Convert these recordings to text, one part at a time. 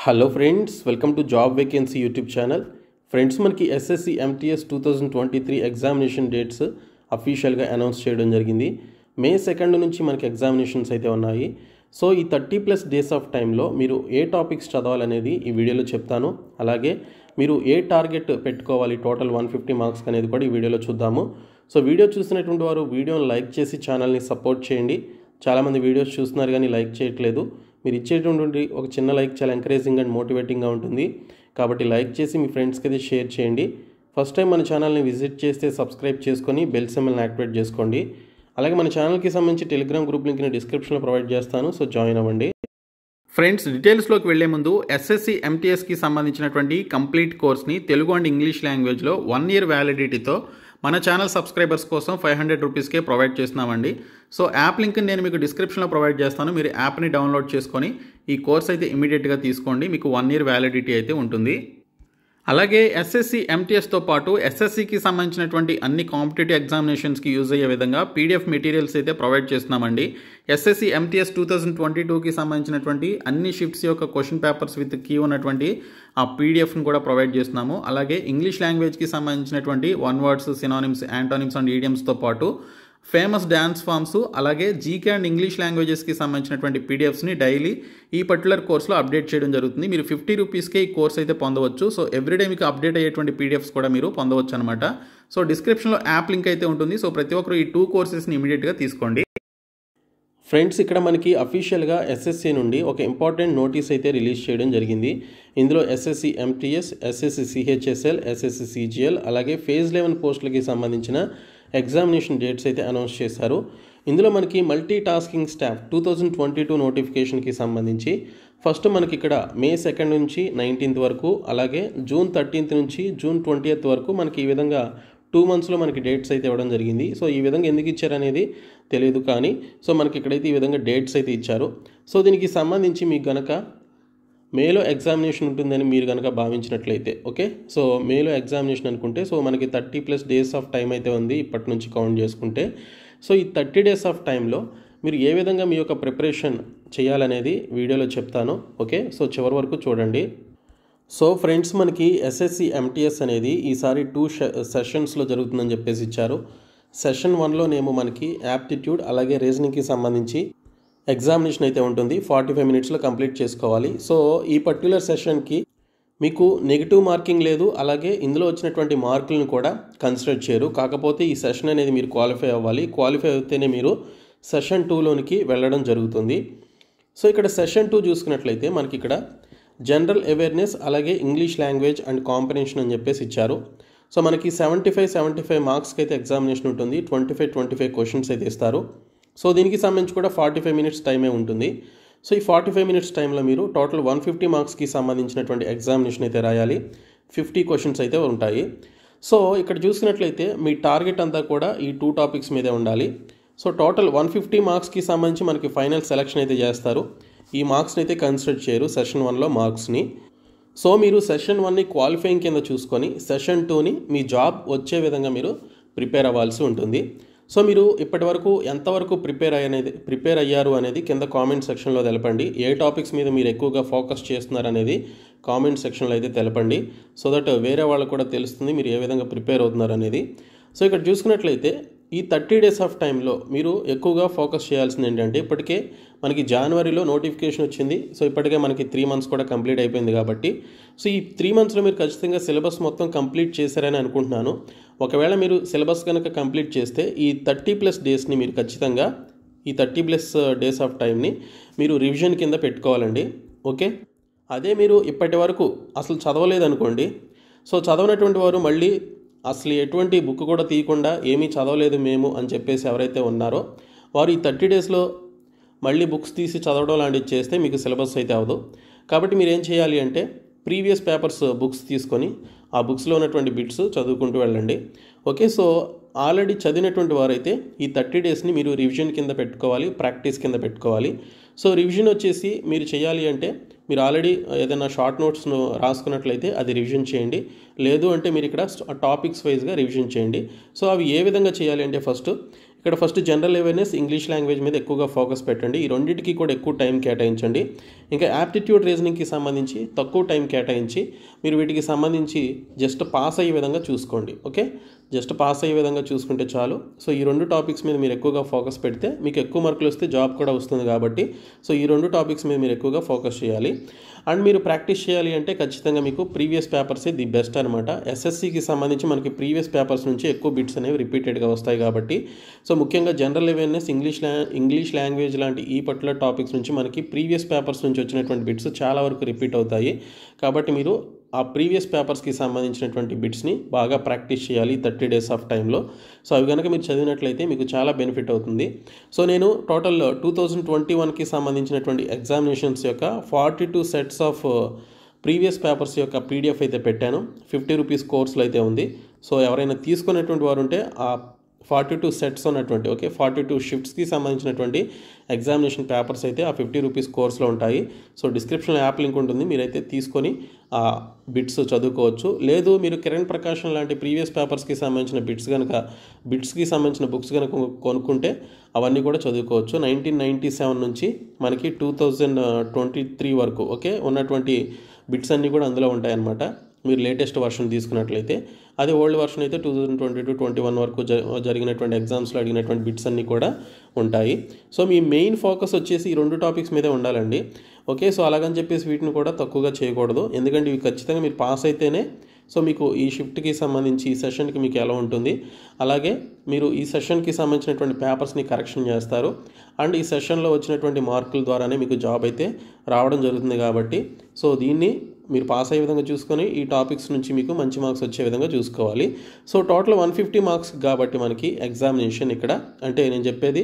Hello friends, welcome to job vacancy YouTube channel. Friends, మనకి SSC MTS 2023 examination dates అఫీషియల్గా announce చేయడం జరిగింది. మే 2 నుంచి మనకి ఎగ్జామినేషన్స్ అయితే ఉన్నాయి. సో ఈ 30+ డేస్ ఆఫ్ టైంలో మీరు ఏ టాపిక్స్ చదవాలనేది ఈ వీడియోలో చెప్తాను. అలాగే మీరు ఏ టార్గెట్ పెట్టుకోవాలి టోటల్ 150 మార్క్స్ అనేది కూడా ఈ వీడియోలో చూద్దాము. సో వీడియో చూస్తున్నటువంటి వారు వీడియోని లైక్ చేసి ఛానల్ని సపోర్ట్ చేయండి. చాలామంది వీడియోస్ చూస్తున్నారు కానీ లైక్ చేయట్లేదు. మీరు ఇచ్చేటువంటి ఒక చిన్న లైక్ చాలా ఎంకరేజింగ్ అండ్ మోటివేటింగ్గా ఉంటుంది. కాబట్టి లైక్ చేసి మీ ఫ్రెండ్స్కి అయితే షేర్ చేయండి. ఫస్ట్ టైం మన ఛానల్ని విజిట్ చేస్తే సబ్స్క్రైబ్ చేసుకొని బెల్ సింబల్ని యాక్టివేట్ చేసుకోండి. అలాగే మన ఛానల్కి సంబంధించి టెలిగ్రామ్ గ్రూప్ లింక్ని డిస్క్రిప్షన్లో ప్రొవైడ్ చేస్తాను. సో జాయిన్ అవ్వండి. ఫ్రెండ్స్, డీటెయిల్స్లోకి వెళ్లే ముందు ఎస్ఎస్సి ఎంటీఎస్కి సంబంధించినటువంటి కంప్లీట్ కోర్స్ని తెలుగు అండ్ ఇంగ్లీష్ లాంగ్వేజ్లో 1 year వ్యాలిడిటీతో మన ఛానల్ సబ్స్క్రైబర్స్ కోసం 500 రూపీస్కే ప్రొవైడ్ చేస్తున్నామండి. సో యాప్ లింక్ని నేను మీకు డిస్క్రిప్షన్లో ప్రొవైడ్ చేస్తాను. మీరు యాప్ని డౌన్లోడ్ చేసుకొని ఈ కోర్స్ అయితే ఇమీడియట్గా తీసుకోండి. మీకు 1 year వ్యాలిడిటీ అయితే ఉంటుంది. అలాగే ఎస్ఎస్సి ఎంటీఎస్తో పాటు ఎస్ఎస్సికి సంబంధించినటువంటి అన్ని కాంపిటేటివ్ ఎగ్జామినేషన్స్కి యూజ్ అయ్యే విధంగా పీడిఎఫ్ మెటీరియల్స్ అయితే ప్రొవైడ్ చేస్తున్నామండి. ఎస్ఎస్సి ఎంటీఎస్ 2022కి సంబంధించినటువంటి అన్ని షిఫ్ట్స్ యొక్క క్వశ్చన్ పేపర్స్ విత్ కీ ఉన్నటువంటి ఆ పీడిఎఫ్ని కూడా ప్రొవైడ్ చేస్తున్నాము. అలాగే ఇంగ్లీష్ లాంగ్వేజ్కి సంబంధించినటువంటి 1 words, సినానిమ్స్, యాంటోనిమ్స్ అండ్ ఈడియమ్స్తో పాటు ఫేమస్ డ్యాన్స్ ఫామ్స్, అలాగే జీకే అండ్ ఇంగ్లీష్ లాంగ్వేజెస్కి సంబంధించినటువంటి పీడిఎఫ్స్ని డైలీ ఈ పర్టికులర్ కోర్సులో అప్డేట్ చేయడం జరుగుతుంది. మీరు 50 రూపీస్కే ఈ కోర్స్ అయితే పొందవచ్చు. సో ఎవ్రీడే మీకు అప్డేట్ అయ్యేటువంటి పీడిఎఫ్స్ కూడా మీరు పొందవచ్చు అనమాట. సో డిస్క్రిప్షన్లో యాప్ లింక్ అయితే ఉంటుంది. సో ప్రతి ఒక్కరు ఈ 2 కోర్సెస్ని ఇమీడియట్గా తీసుకోండి. ఫ్రెండ్స్, ఇక్కడ మనకి అఫీషియల్గా ఎస్ఎస్సి నుండి ఒక ఇంపార్టెంట్ నోటీస్ అయితే రిలీజ్ చేయడం జరిగింది. ఇందులో SSC MTS, SSC CHSL, SSC CGL, అలాగే ఫేజ్ 11 పోస్టులకి సంబంధించిన ఎగ్జామినేషన్ డేట్స్ అయితే అనౌన్స్ చేశారు. ఇందులో మనకి మల్టీ టాస్కింగ్ స్టాఫ్ 2022 నోటిఫికేషన్కి సంబంధించి ఫస్ట్ మనకి ఇక్కడ మే 2 నుంచి 19th వరకు, అలాగే జూన్ 13th నుంచి జూన్ 20th వరకు మనకి ఈ విధంగా 2 monthsలో మనకి డేట్స్ అయితే ఇవ్వడం జరిగింది. సో ఈ విధంగా ఎందుకు ఇచ్చారనేది తెలియదు, కానీ సో మనకి ఇక్కడైతే ఈ విధంగా డేట్స్ అయితే ఇచ్చారు. సో దీనికి సంబంధించి మీకు గనక మేలో ఎగ్జామినేషన్ ఉంటుందని మీరు కనుక భావించినట్లయితే, ఓకే, సో మేలో ఎగ్జామినేషన్ అనుకుంటే సో మనకి 30+ డేస్ ఆఫ్ టైం అయితే ఉంది ఇప్పటి నుంచి కౌంట్ చేసుకుంటే. సో ఈ 30 days ఆఫ్ టైంలో మీరు ఏ విధంగా మీ యొక్క ప్రిపరేషన్ చేయాలనేది వీడియోలో చెప్తాను. ఓకే, సో చివరి వరకు చూడండి. సో ఫ్రెండ్స్, మనకి ఎస్ఎస్సి ఎంటీఎస్ అనేది ఈసారి 2 సెషన్స్లో జరుగుతుందని చెప్పేసి ఇచ్చారు. సెషన్ 1లోనేమో మనకి యాప్టిట్యూడ్ అలాగే రీజనింగ్కి సంబంధించి ఎగ్జామినేషన్ అయితే ఉంటుంది. 45 minutesలో కంప్లీట్ చేసుకోవాలి. సో ఈ పర్టికులర్ సెషన్కి మీకు నెగిటివ్ మార్కింగ్ లేదు, అలాగే ఇందులో వచ్చినటువంటి మార్కులను కూడా కన్సిడర్ చేయరు. కాకపోతే ఈ సెషన్ అనేది మీరు క్వాలిఫై అవ్వాలి. క్వాలిఫై అయితేనే మీరు సెషన్ 2లోనికి వెళ్ళడం జరుగుతుంది. సో ఇక్కడ సెషన్ 2 చూసుకున్నట్లయితే మనకి ఇక్కడ జనరల్ అవేర్నెస్, అలాగే ఇంగ్లీష్ లాంగ్వేజ్ అండ్ కాంప్రహెన్షన్ అని చెప్పేసి ఇచ్చారు. సో మనకి 75 మార్క్స్కి అయితే ఎగ్జామినేషన్ ఉంటుంది. 25 క్వశ్చన్స్ అయితే ఇస్తారు. సో దీనికి సంబంధించి కూడా 45 minutes టైమే ఉంటుంది. సో ఈ 45 minutes టైంలో మీరు టోటల్ 150 మార్క్స్కి సంబంధించినటువంటి ఎగ్జామినేషన్ అయితే రాయాలి. 50 questions అయితే ఉంటాయి. సో ఇక్కడ చూసినట్లయితే మీ టార్గెట్ అంతా కూడా ఈ 2 topics మీదే ఉండాలి. సో టోటల్ 150 మార్క్స్కి సంబంధించి మనకి ఫైనల్ సెలక్షన్ అయితే చేస్తారు. ఈ మార్క్స్ని అయితే కన్సిడర్ చేయరు సెషన్ 1లో మార్క్స్ని. సో మీరు సెషన్ 1ని క్వాలిఫైయింగ్ కింద చూసుకొని సెషన్ 2ని మీ జాబ్ వచ్చే విధంగా మీరు ప్రిపేర్ అవ్వాల్సి ఉంటుంది. సో మీరు ఇప్పటి వరకు ఎంతవరకు ప్రిపేర్ అయ్యారు అనేది కింద కామెంట్ సెక్షన్లో తెలపండి. ఏ టాపిక్స్ మీద మీరు ఎక్కువగా ఫోకస్ చేస్తున్నారు అనేది కామెంట్ సెక్షన్లో అయితే తెలపండి. సో దట్ వేరే వాళ్ళకు కూడా తెలుస్తుంది మీరు ఏ విధంగా ప్రిపేర్ అవుతున్నారు అనేది. సో ఇక్కడ చూసుకున్నట్లయితే ఈ 30 days ఆఫ్ టైంలో మీరు ఎక్కువగా ఫోకస్ చేయాల్సింది ఏంటంటే, ఇప్పటికే మనకి జనవరిలో నోటిఫికేషన్ వచ్చింది. సో ఇప్పటికే మనకి 3 months కూడా కంప్లీట్ అయిపోయింది కాబట్టి సో ఈ 3 monthsలో మీరు ఖచ్చితంగా సిలబస్ మొత్తం కంప్లీట్ చేశారని అనుకుంటున్నాను. ఒకవేళ మీరు సిలబస్ కనుక కంప్లీట్ చేస్తే ఈ 30+ డేస్ని మీరు ఖచ్చితంగా ఈ 30+ డేస్ ఆఫ్ టైంని మీరు రివిజన్ కింద పెట్టుకోవాలండి. ఓకే, అదే మీరు ఇప్పటి వరకు అసలు చదవలేదనుకోండి, సో చదవనటువంటి వారు మళ్ళీ అసలు ఎటువంటి బుక్ కూడా తీయకుండా ఏమీ చదవలేదు మేము అని చెప్పేసి ఎవరైతే ఉన్నారో వారు ఈ 30 daysలో మళ్ళీ బుక్స్ తీసి చదవడం లాంటివి చేస్తే మీకు సిలబస్ అయితే అవ్వదు. కాబట్టి మీరు ఏం చేయాలి అంటే ప్రీవియస్ పేపర్స్ బుక్స్ తీసుకొని ఆ బుక్స్లో ఉన్నటువంటి బిట్స్ చదువుకుంటూ వెళ్ళండి. ఓకే, సో ఆల్రెడీ చదివినటువంటి వారైతే ఈ 30 daysని మీరు రివిజన్ కింద పెట్టుకోవాలి, ప్రాక్టీస్ కింద పెట్టుకోవాలి. సో రివిజన్ వచ్చేసి మీరు చేయాలి అంటే మీరు ఆల్రెడీ ఏదైనా షార్ట్ నోట్స్ను రాసుకున్నట్లయితే అది రివిజన్ చేయండి. లేదు అంటే మీరు ఇక్కడ టాపిక్స్ వైజ్గా రివిజన్ చేయండి. సో అవి ఏ విధంగా చేయాలి అంటే ఫస్ట్ ఇక్కడ first general awareness, English language మీద ఎక్కువగా ఫోకస్ పెట్టండి. ఈ రెండింటికి కూడా ఎక్కువ టైం కేటాయించండి. ఇంకా యాప్టిట్యూడ్ రీజనింగ్కి సంబంధించి తక్కువ టైం కేటాయించి మీరు వీటికి సంబంధించి జస్ట్ పాస్ అయ్యే విధంగా చూసుకోండి. ఓకే, జస్ట్ పాస్ అయ్యే విధంగా చూసుకుంటే చాలు. సో ఈ 2 టాపిక్స్ మీద మీరు ఎక్కువగా ఫోకస్ పెడితే మీకు ఎక్కువ మార్కులు వస్తే జాబ్ కూడా వస్తుంది కాబట్టి సో ఈ 2 టాపిక్స్ మీద మీరు ఎక్కువగా ఫోకస్ చేయాలి. అండ్ మీరు ప్రాక్టీస్ చేయాలి అంటే ఖచ్చితంగా మీకు ప్రీవియస్ పేపర్సే ది బెస్ట్ అనమాట. ఎస్ఎస్సికి సంబంధించి మనకి ప్రీవియస్ పేపర్స్ నుంచి ఎక్కువ బిట్స్ అనేవి రిపీటెడ్గా వస్తాయి కాబట్టి సో ముఖ్యంగా జనరల్ అవేర్నెస్, ఇంగ్లీష్ లాంగ్వేజ్ లాంటి ఈ పర్టికులర్ టాపిక్స్ నుంచి మనకి ప్రీవియస్ పేపర్స్ నుంచి వచ్చినటువంటి బిట్స్ చాలా వరకు రిపీట్ అవుతాయి. కాబట్టి మీరు ఆ ప్రీవియస్ పేపర్స్కి సంబంధించినటువంటి బిట్స్ని బాగా ప్రాక్టీస్ చేయాలి 30 డేస్ ఆఫ్ టైంలో. సో అవి కనుక మీరు చదివినట్లయితే మీకు చాలా బెనిఫిట్ అవుతుంది. సో నేను టోటల్ 2021కి సంబంధించినటువంటి ఎగ్జామినేషన్స్ యొక్క 42 సెట్స్ ఆఫ్ ప్రీవియస్ పేపర్స్ యొక్క పీడిఎఫ్ అయితే పెట్టాను. 50 రూపీస్ కోర్సులు అయితే ఉంది. సో ఎవరైనా తీసుకునేటువంటి వారు ఉంటే ఆ 42 సెట్స్ ఉన్నటువంటి 42 షిఫ్ట్స్కి సంబంధించినటువంటి ఎగ్జామినేషన్ పేపర్స్ అయితే ఆ 50 రూపీస్ కోర్సులో ఉంటాయి. సో డిస్క్రిప్షన్లో యాప్ లింక్ ఉంటుంది, మీరైతే తీసుకొని ఆ బిట్స్ చదువుకోవచ్చు. లేదు మీరు కిరణ్ ప్రకాశం లాంటి ప్రీవియస్ పేపర్స్కి సంబంధించిన బిట్స్కి సంబంధించిన బుక్స్ కనుక కొనుక్కుంటే అవన్నీ కూడా చదువుకోవచ్చు. 1997 నుంచి మనకి 2023 వరకు ఉన్నటువంటి బిట్స్ అన్నీ కూడా అందులో ఉంటాయన్నమాట. మీరు లేటెస్ట్ వర్షన్ తీసుకున్నట్లయితే, అదే ఓల్డ్ వర్షన్ అయితే 2022-21 వరకు జరిగినటువంటి ఎగ్జామ్స్లో అడిగినటువంటి బిట్స్ అన్నీ కూడా ఉంటాయి. సో మీ మెయిన్ ఫోకస్ వచ్చేసి ఈ 2 టాపిక్స్ మీదే ఉండాలండి. సో అలాగని చెప్పేసి వీటిని కూడా తక్కువగా చేయకూడదు, ఎందుకంటే ఇవి ఖచ్చితంగా మీరు పాస్ అయితేనే సో మీకు ఈ షిఫ్ట్కి సంబంధించి ఈ సెషన్కి మీకు ఎలా ఉంటుంది, అలాగే మీరు ఈ సెషన్కి సంబంధించినటువంటి పేపర్స్ని కరెక్షన్ చేస్తారు. అండ్ ఈ సెషన్లో వచ్చినటువంటి మార్కుల ద్వారానే మీకు జాబ్ అయితే రావడం జరుగుతుంది. కాబట్టి సో దీన్ని మీరు పాస్ అయ్యే విధంగా చూసుకొని ఈ టాపిక్స్ నుంచి మీకు మంచి మార్క్స్ వచ్చే విధంగా చూసుకోవాలి. సో టోటల్ 150 మార్క్స్ కాబట్టి మనకి ఎగ్జామినేషన్ ఇక్కడ, అంటే నేను చెప్పేది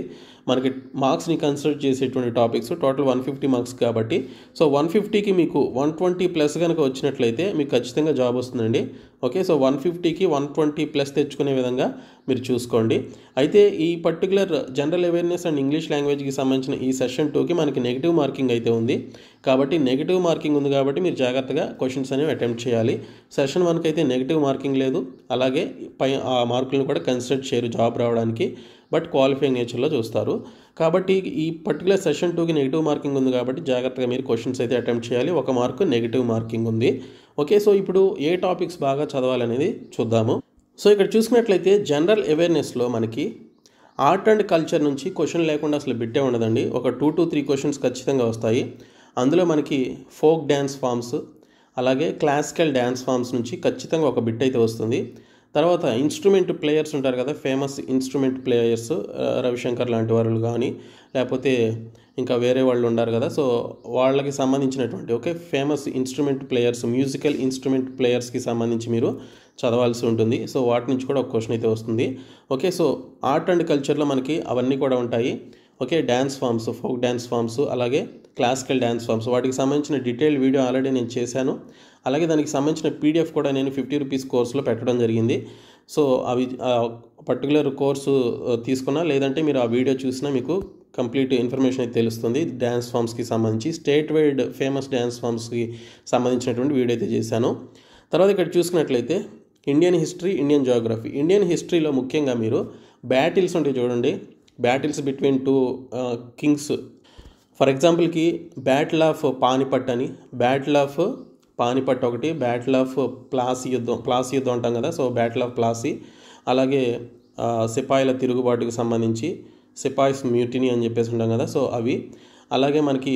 మనకి మార్క్స్ని కన్సిడర్ చేసేటువంటి టాపిక్స్ టోటల్ 150 మార్క్స్ కాబట్టి సో 150కి మీకు 120 ప్లస్ కనుక వచ్చినట్లయితే మీకు ఖచ్చితంగా జాబ్ వస్తుందండి. సో 150కి 120 ప్లస్ తెచ్చుకునే విధంగా మీరు చూసుకోండి. అయితే ఈ particular general awareness and English లాంగ్వేజ్కి సంబంధించిన ఈ సెషన్ 2కి మనకి నెగిటివ్ మార్కింగ్ అయితే ఉంది. కాబట్టి నెగిటివ్ మార్కింగ్ ఉంది కాబట్టి మీరు జాగ్రత్తగా క్వశ్చన్స్ అనేవి అటెంప్ట్ చేయాలి. సెషన్ 1కి అయితే నెగిటివ్ మార్కింగ్ లేదు, అలాగే ఆ మార్కులను కూడా కన్సిడర్ చేయరు జాబ్ రావడానికి, బట్ క్వాలిఫైయింగ్ నేచర్లో చూస్తారు. కాబట్టి ఈ పర్టికులర్ సెషన్ 2కి నెగిటివ్ మార్కింగ్ ఉంది కాబట్టి జాగ్రత్తగా మీరు క్వశ్చన్స్ అయితే అటెంప్ట్ చేయాలి. 1 మార్కు నెగిటివ్ మార్కింగ్ ఉంది. సో ఇప్పుడు ఏ టాపిక్స్ బాగా చదవాలనేది చూద్దాము. సో ఇక్కడ చూసుకున్నట్లయితే జనరల్ అవేర్నెస్లో మనకి ఆర్ట్ అండ్ కల్చర్ నుంచి క్వశ్చన్ లేకుండా అసలు బిట్టే ఉండదండి. ఒక 2 to 3 క్వశ్చన్స్ ఖచ్చితంగా వస్తాయి. అందులో మనకి ఫోక్ డ్యాన్స్ ఫామ్స్, అలాగే క్లాసికల్ డ్యాన్స్ ఫామ్స్ నుంచి ఖచ్చితంగా ఒక బిట్ అయితే వస్తుంది. తర్వాత ఇన్స్ట్రుమెంట్ ప్లేయర్స్ ఉంటారు కదా, ఫేమస్ ఇన్స్ట్రుమెంట్ ప్లేయర్స్, రవిశంకర్ లాంటి వాళ్ళు కానీ లేకపోతే ఇంకా వేరే వాళ్ళు ఉన్నారు కదా, సో వాళ్ళకి సంబంధించినటువంటి famous instrument players, musical instrument ప్లేయర్స్కి సంబంధించి మీరు చదవాల్సి ఉంటుంది. సో వాటి నుంచి కూడా ఒక క్వశ్చన్ అయితే వస్తుంది. సో ఆర్ట్ అండ్ కల్చర్లో మనకి అవన్నీ కూడా ఉంటాయి. Dance forms, folk dance forms, అలాగే క్లాసికల్ డ్యాన్స్ ఫామ్స్, వాటికి సంబంధించిన డీటెయిల్ వీడియో ఆల్రెడీ నేను చేశాను. అలాగే దానికి సంబంధించిన పీడిఎఫ్ కూడా నేను 50 రూపీస్ కోర్సులో పెట్టడం జరిగింది. సో అవి పర్టికులర్ కోర్సు తీసుకున్నా లేదంటే మీరు ఆ వీడియో చూసినా మీకు కంప్లీట్ ఇన్ఫర్మేషన్ అయితే తెలుస్తుంది. డ్యాన్స్ ఫామ్స్కి సంబంధించి స్టేట్ వైడ్ ఫేమస్ డ్యాన్స్ ఫామ్స్కి సంబంధించినటువంటి వీడియో అయితే చేశాను. తర్వాత ఇక్కడ చూసుకున్నట్లయితే Indian history, Indian Geography. Indian హిస్టరీలో ముఖ్యంగా మీరు బ్యాటిల్స్ ఉంటాయి చూడండి, బ్యాటిల్స్ బిట్వీన్ 2 కింగ్స్. ఫర్ ఎగ్జాంపుల్కి బ్యాటిల్ ఆఫ్ పానిపట్ అని, బ్యాటిల్ ఆఫ్ పానిపట్ ఒకటి, బ్యాటిల్ ఆఫ్ ప్లాసీ యుద్ధం అంటాం కదా, సో బ్యాటిల్ ఆఫ్ ప్లాసీ. అలాగే సిపాయిల తిరుగుబాటుకు సంబంధించి సిపాయిస్ మ్యూటినీ అని చెప్పేసి ఉంటాం కదా, సో అవి. అలాగే మనకి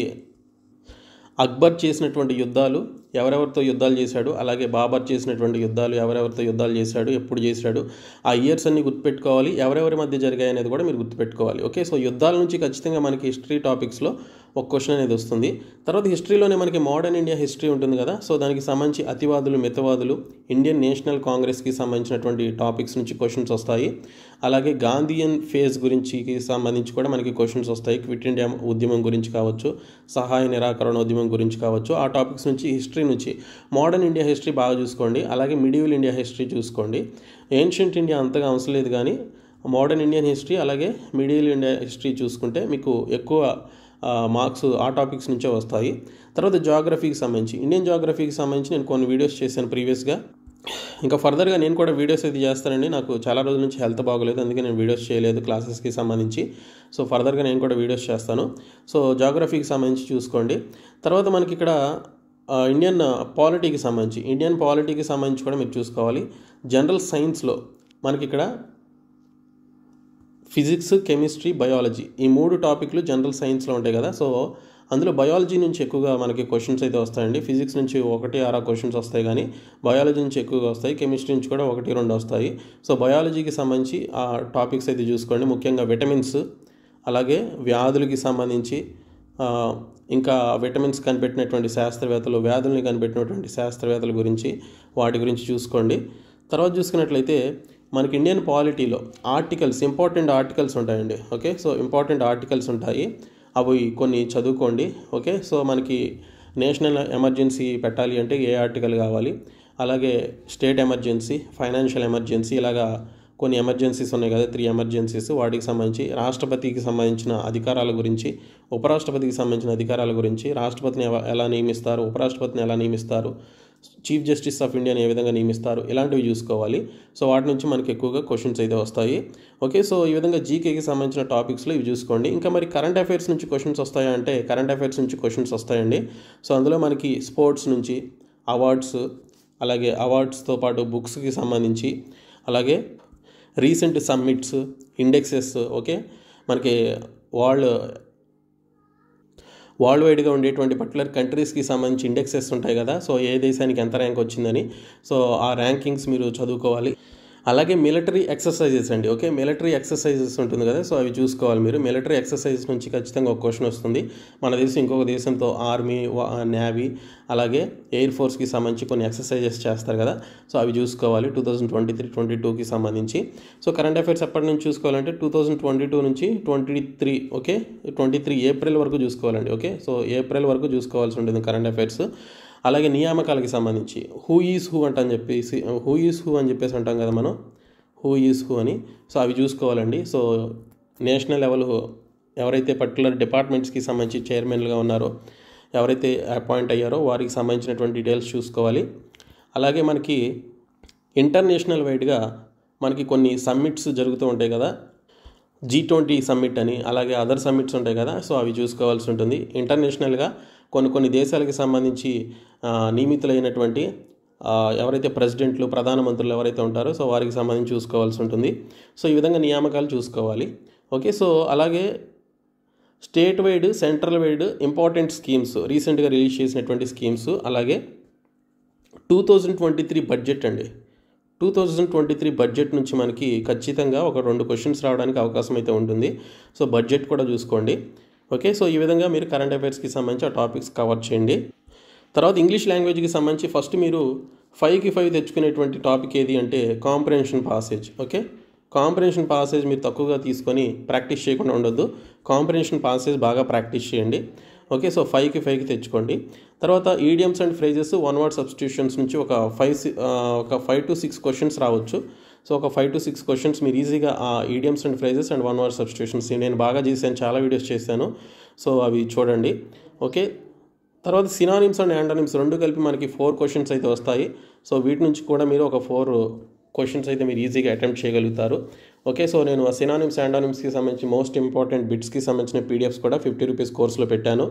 అక్బర్ చేసినటువంటి యుద్ధాలు, ఎవరెవరితో యుద్ధాలు చేశాడు, అలాగే బాబర్ చేసినటువంటి యుద్ధాలు, ఎవరెవరితో యుద్ధాలు చేశాడు, ఎప్పుడు చేశాడు, ఆ ఇయర్స్ అన్ని గుర్తుపెట్టుకోవాలి. ఎవరెవరి మధ్య జరిగాయి అనేది కూడా మీరు గుర్తుపెట్టుకోవాలి. సో యుద్ధాల నుంచి ఖచ్చితంగా మనకి హిస్టరీ టాపిక్స్లో ఒక క్వశ్చన్ అనేది వస్తుంది. తర్వాత హిస్టరీలోనే మనకి మోడర్న్ ఇండియా హిస్టరీ ఉంటుంది కదా, సో దానికి సంబంధించి అతివాదులు, మితవాదులు, ఇండియన్ నేషనల్ కాంగ్రెస్కి సంబంధించినటువంటి టాపిక్స్ నుంచి క్వశ్చన్స్ వస్తాయి. అలాగే గాంధీయన్ ఫేజ్ గురించి సంబంధించి కూడా మనకి క్వశ్చన్స్ వస్తాయి. క్విట్ ఇండియా ఉద్యమం గురించి కావచ్చు, సహాయ నిరాకరణ ఉద్యమం గురించి కావచ్చు, ఆ టాపిక్స్ నుంచి హిస్టరీ నుంచి మోడర్న్ ఇండియా హిస్టరీ బాగా చూసుకోండి. అలాగే మిడివల్ ఇండియా హిస్టరీ చూసుకోండి. ఏన్షియంట్ ఇండియా అంతగా అవసరం లేదు, కానీ మోడర్న్ ఇండియన్ హిస్టరీ అలాగే మిడివల్ ఇండియా హిస్టరీ చూసుకుంటే మీకు ఎక్కువ మార్క్స్ ఆ టాపిక్స్ నుంచే వస్తాయి. తర్వాత జాగ్రఫీకి సంబంధించి, ఇండియన్ జాగ్రఫీకి సంబంధించి నేను కొన్ని వీడియోస్ చేశాను ప్రీవియస్గా. ఇంకా ఫర్దర్గా నేను కూడా వీడియోస్ అయితే చేస్తానండి. నాకు చాలా రోజుల నుంచి హెల్త్ బాగోలేదు, అందుకే నేను వీడియోస్ చేయలేదు క్లాసెస్కి సంబంధించి. సో ఫర్దర్గా నేను కూడా వీడియోస్ చేస్తాను. సో జాగ్రఫీకి సంబంధించి చూసుకోండి. తర్వాత మనకి ఇక్కడ ఇండియన్ పాలిటీకి సంబంధించి కూడా మీరు చూసుకోవాలి. జనరల్ సైన్స్లో మనకి ఇక్కడ ఫిజిక్స్, కెమిస్ట్రీ, బయాలజీ ఈ 3 టాపిక్లు జనరల్ సైన్స్లో ఉంటాయి కదా. సో అందులో బయాలజీ నుంచి ఎక్కువగా మనకి క్వశ్చన్స్ అయితే వస్తాయండి. ఫిజిక్స్ నుంచి 1-6 క్వశ్చన్స్ వస్తాయి, కానీ బయాలజీ నుంచి ఎక్కువగా వస్తాయి. కెమిస్ట్రీ నుంచి కూడా 1-2 వస్తాయి. సో బయాలజీకి సంబంధించి ఆ టాపిక్స్ అయితే చూసుకోండి. ముఖ్యంగా విటమిన్స్, అలాగే వ్యాధులకి సంబంధించి, ఇంకా విటమిన్స్ కనిపెట్టినటువంటి శాస్త్రవేత్తలు, వ్యాధుల్ని కనిపెట్టినటువంటి శాస్త్రవేత్తల గురించి, వాటి గురించి చూసుకోండి. తర్వాత చూసుకున్నట్లయితే మనకి ఇండియన్ పాలిటీలో ఇంపార్టెంట్ ఆర్టికల్స్ ఉంటాయండి. ఓకే, సో ఇంపార్టెంట్ ఆర్టికల్స్ ఉంటాయి, అవి కొన్ని చదువుకోండి. ఓకే, సో మనకి నేషనల్ ఎమర్జెన్సీ పెట్టాలి అంటే ఏ ఆర్టికల్ కావాలి, అలాగే స్టేట్ ఎమర్జెన్సీ, ఫైనాన్షియల్ ఎమర్జెన్సీ, ఇలాగా కొన్ని ఎమర్జెన్సీస్ ఉన్నాయి కదా, 3 ఎమర్జెన్సీస్. వాటికి సంబంధించి రాష్ట్రపతికి సంబంధించిన అధికారాల గురించి, ఉపరాష్ట్రపతికి సంబంధించిన అధికారాల గురించి, రాష్ట్రపతిని ఎలా నియమిస్తారు, ఉపరాష్ట్రపతిని ఎలా నియమిస్తారు, చీఫ్ జస్టిస్ ఆఫ్ ఇండియాని ఏ విధంగా నియమిస్తారు, ఇలాంటివి చూసుకోవాలి. సో వాటి నుంచి మనకి ఎక్కువగా క్వశ్చన్స్ అయితే వస్తాయి. ఓకే, సో ఈ విధంగా జీకేకి సంబంధించిన టాపిక్స్లో ఇవి చూసుకోండి. ఇంకా మరి కరెంట్ అఫైర్స్ నుంచి క్వశ్చన్స్ వస్తాయా అంటే కరెంట్ అఫైర్స్ నుంచి క్వశ్చన్స్ వస్తాయండి. సో అందులో మనకి స్పోర్ట్స్ నుంచి, అవార్డ్స్, అలాగే అవార్డ్స్తో పాటు బుక్స్కి సంబంధించి, అలాగే రీసెంట్ సమ్మిట్స్, ఇండెక్సెస్, ఓకే, మనకి వరల్డ్ వైడ్గా ఉండేటువంటి పర్టికులర్ కంట్రీస్కి సంబంధించి ఇండెక్సెస్ ఉంటాయి కదా. సో ఏ దేశానికి ఎంత ర్యాంక్ వచ్చిందని, సో ఆ ర్యాంకింగ్స్ మీరు చదువుకోవాలి. అలాగే మిలిటరీ ఎక్సర్సైజెస్ అండి. ఓకే, మిలిటరీ ఎక్సర్సైజెస్ ఉంటుంది కదా, సో అవి చూసుకోవాలి మీరు. మిలిటరీ ఎక్సర్సైజెస్ నుంచి ఖచ్చితంగా ఒక క్వశ్చన్ వస్తుంది. మన దేశం ఇంకొక దేశంతో ఆర్మీ, నేవీ, అలాగే ఎయిర్ ఫోర్స్కి సంబంధించి కొన్ని ఎక్సర్సైజెస్ చేస్తారు కదా, సో అవి చూసుకోవాలి 2023-22కి సంబంధించి. సో కరెంట్ అఫైర్స్ ఎప్పటి నుంచి చూసుకోవాలంటే 2022 నుంచి 23, ఓకే, 23 ఏప్రిల్ వరకు చూసుకోవాలండి. ఓకే, సో ఏప్రిల్ వరకు చూసుకోవాల్సి ఉంటుంది కరెంట్ అఫైర్స్. అలాగే నియామకాలకి సంబంధించి హూ ఈజ్ హూ అని చెప్పేసి అంటాం కదా మనం, హూ ఈజ్ హూ అని. సో అవి చూసుకోవాలండి. సో నేషనల్ లెవెల్ ఎవరైతే పర్టికులర్ డిపార్ట్మెంట్స్కి సంబంధించి చైర్మన్లుగా ఉన్నారో, ఎవరైతే అపాయింట్ అయ్యారో వారికి సంబంధించినటువంటి డీటెయిల్స్ చూసుకోవాలి. అలాగే మనకి ఇంటర్నేషనల్ వైడ్గా మనకి కొన్ని సమ్మిట్స్ జరుగుతూ ఉంటాయి కదా, G20 సమ్మిట్ అని, అలాగే అదర్ సమ్మిట్స్ ఉంటాయి కదా, సో అవి చూసుకోవాల్సి ఉంటుంది. ఇంటర్నేషనల్గా కొన్ని దేశాలకి సంబంధించి నియమితులైనటువంటి ఎవరైతే ప్రెసిడెంట్లు, ప్రధానమంత్రులు ఎవరైతే ఉంటారో సో వారికి సంబంధించి చూసుకోవాల్సి ఉంటుంది. సో ఈ విధంగా నియామకాలు చూసుకోవాలి. ఓకే, సో అలాగే state wide, central wide important schemes, రీసెంట్గా రిలీజ్ చేసినటువంటి స్కీమ్స్, అలాగే 2023 బడ్జెట్ అండి. 2023 బడ్జెట్ నుంచి మనకి ఖచ్చితంగా ఒక 2 క్వశ్చన్స్ రావడానికి అవకాశం అయితే ఉంటుంది. సో బడ్జెట్ కూడా చూసుకోండి. ఓకే, సో ఈ విధంగా మీరు కరెంట్ అఫైర్స్కి సంబంధించి ఆ టాపిక్స్ కవర్ చేయండి. తర్వాత ఇంగ్లీష్ లాంగ్వేజ్కి సంబంధించి ఫస్ట్ మీరు 5కి 5 తెచ్చుకునేటువంటి టాపిక్ ఏది అంటే comprehension passage. Okay, comprehension passage మీరు తక్కువగా తీసుకొని ప్రాక్టీస్ చేయకుండా ఉండొద్దు. కాంప్రహెన్షన్ పాసేజ్ బాగా ప్రాక్టీస్ చేయండి. ఓకే, సో 5కి 5 తెచ్చుకోండి. తర్వాత idioms and phrases, 1 word substitutions నుంచి ఒక 5 to 6 క్వశ్చన్స్ రావచ్చు. సో ఒక 5 to 6 క్వశ్చన్స్ మీరు ఈజీగా ఆ idioms and phrases and 1 word substitutions నేను బాగా చేశాను, చాలా వీడియోస్ చేశాను, సో అవి చూడండి. ఓకే, తర్వాత సినానిమ్స్ అండ్ యాంటోనిమ్స్ 2 కలిపి మనకి 4 క్వశ్చన్స్ అయితే వస్తాయి. సో వీటి నుంచి కూడా మీరు ఒక 4 క్వశ్చన్స్ అయితే మీరు ఈజీగా అటెంప్ట్ చేయగలుగుతారు. ఓకే, సో నేను ఆ సినానిమ్స్, యాంటోనిమ్స్కి సంబంధించి మోస్ట్ ఇంపార్టెంట్ బిట్స్కి సంబంధించిన పీడిఎఫ్స్ కూడా 50 రూపీస్ కోర్సులో పెట్టాను,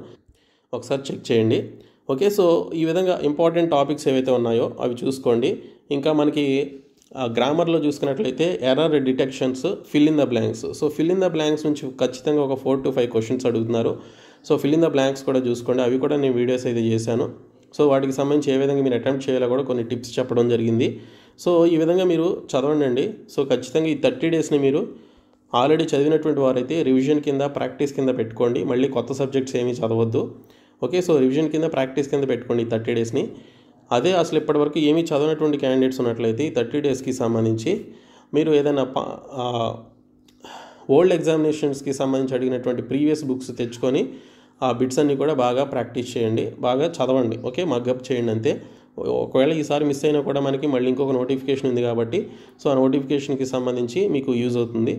ఒకసారి చెక్ చేయండి. ఓకే, సో ఈ విధంగా ఇంపార్టెంట్ టాపిక్స్ ఏవైతే ఉన్నాయో అవి చూసుకోండి. ఇంకా మనకి గ్రామర్లో చూసుకున్నట్లయితే error detections, fill in the blanks. So fill in the blanks నుంచి ఖచ్చితంగా ఒక 4 to 5 క్వశ్చన్స్ అడుగుతున్నారు. So fill in the blanks కూడా చూసుకోండి, అవి కూడా నేను వీడియోస్ అయితే చేశాను. సో వాటికి సంబంధించి ఏ విధంగా మీరు అటెంప్ట్ చేయాలో కూడా కొన్ని టిప్స్ చెప్పడం జరిగింది. సో ఈ విధంగా మీరు చదవండి. సో ఖచ్చితంగా ఈ 30 డేస్ని మీరు ఆల్రెడీ చదివినటువంటి వారైతే రివిజన్ కింద, ప్రాక్టీస్ కింద పెట్టుకోండి. మళ్ళీ కొత్త సబ్జెక్ట్స్ ఏమీ చదవద్దు. ఓకే, సో రివిజన్ కింద, ప్రాక్టీస్ కింద పెట్టుకోండి ఈ 30 డేస్ని. అదే అసలు ఇప్పటివరకు ఏమీ చదవనటువంటి క్యాండిడేట్స్ ఉన్నట్లయితే ఈ 30 డేస్కి సంబంధించి మీరు ఏదైనా ఓల్డ్ ఎగ్జామినేషన్స్కి సంబంధించి అడిగినటువంటి ప్రీవియస్ బుక్స్ తెచ్చుకొని ఆ బిట్స్ అన్నీ కూడా బాగా ప్రాక్టీస్ చేయండి, బాగా చదవండి. ఓకే, మగ్గప్ చేయండి అంతే. ఒకవేళ ఈసారి మిస్ అయినా కూడా మనకి మళ్ళీ ఇంకొక నోటిఫికేషన్ ఉంది కాబట్టి సో ఆ నోటిఫికేషన్కి సంబంధించి మీకు యూజ్ అవుతుంది.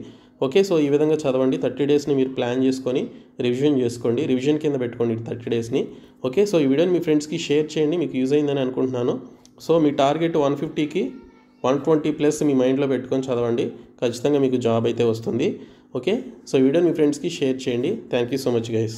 ఓకే, సో ఈ విధంగా చదవండి. 30 డేస్ని మీరు ప్లాన్ చేసుకొని రివిజన్ చేసుకోండి, రివిజన్ కింద పెట్టుకోండి 30 డేస్ని. ఓకే, సో ఈ వీడియోని మీ ఫ్రెండ్స్కి షేర్ చేయండి, మీకు యూజ్ అయిందని అనుకుంటున్నాను. సో మీ టార్గెట్ 150కి 120 ప్లస్ మీ మైండ్లో పెట్టుకొని చదవండి, ఖచ్చితంగా మీకు జాబ్ అయితే వస్తుంది. ఓకే, సో వీడియో మీ ఫ్రెండ్స్కి షేర్ చేయండి. Thank you so much guys.